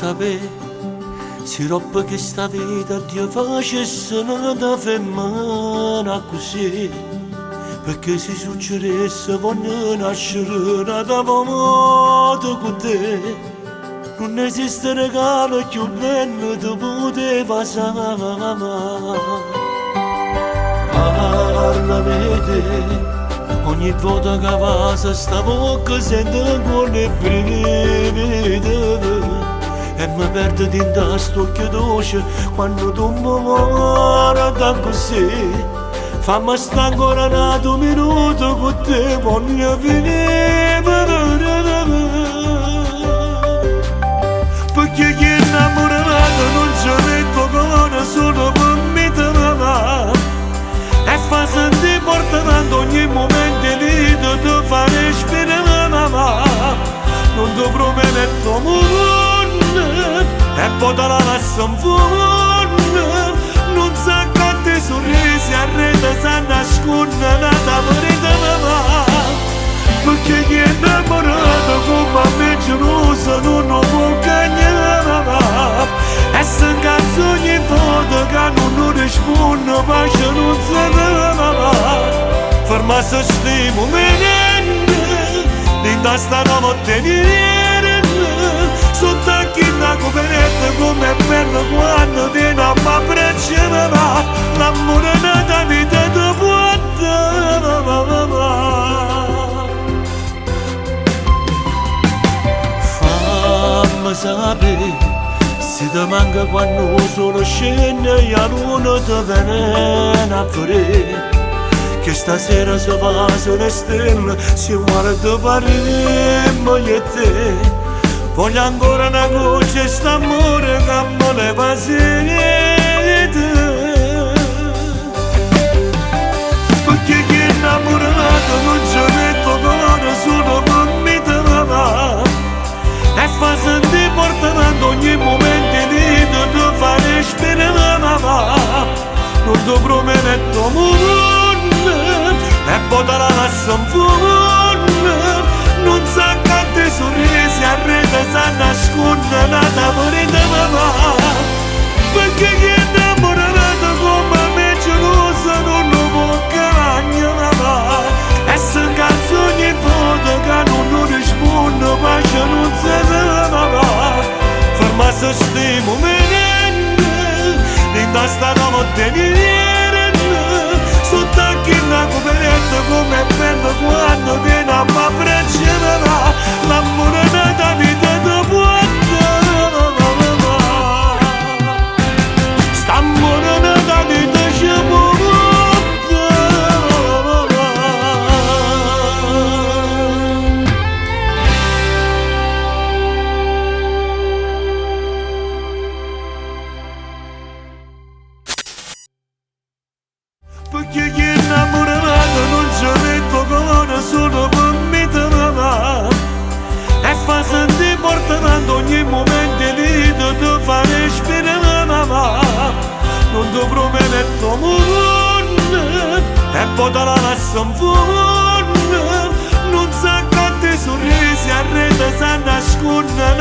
sapere se roba che sta vita Dio facesse una femmina così, perché se succedesse voglio nascere una moto con te. Non esiste regalo più bello che poteva amare. Parlamene, ogni volta che passa sta bocca sento con le brividi e mi perdo dentro sto occhio dolce quando tu mi guarda così. Fammi sta ancora un minuto con te, voglio finire perché chi è innamorato non ci metto con solo per me te ne va e fa sentire portando ogni momento di te fa respirare non ti prometto mondo e poi te la lascio in fondo non sa quanti sorrisi a rete si nasconde nata per te ne va perché chi è innamorato come me geloso non lo può cagnare e se incazzo ogni volta che non risponde pace non si va ferma se sti momenti dentro sta notte nera sotto chi da coperta come è bello quando ti da ma abbracciare l'amore nata vita ti può fammi sapere se ti manca quando sono scende e la luna ti viene a vedere che stasera si fa sulle stelle si guarda parliamo io e te voglio ancora una voce st'amore che mi leva sete perché chi è innamorato non ci metto con solo per me te ne va e fa sentire portando ogni momento di te fa respirare non ti prometto mondo e poi te la lascio in fondo non sa quanti sorrisi a rete si nasconde nata per te ne va perché chi è innamorato come me geloso non lo può cagnare e se incazzo ogni volta che non risponde pace non si va ferma se sti momenti dentro sta notte nera sotto chi la coperta come è bello quando ti da ma abbracciare l'amore nata vita ti può st'amore nata vita ci può perché chi è innamorato non ci metto con solo per me te ne va e fa sentire portando ogni momento di te fa respirare non ti prometto mondo e poi te la lascio in fondo non sa quanti sorrisi a rete si nasconde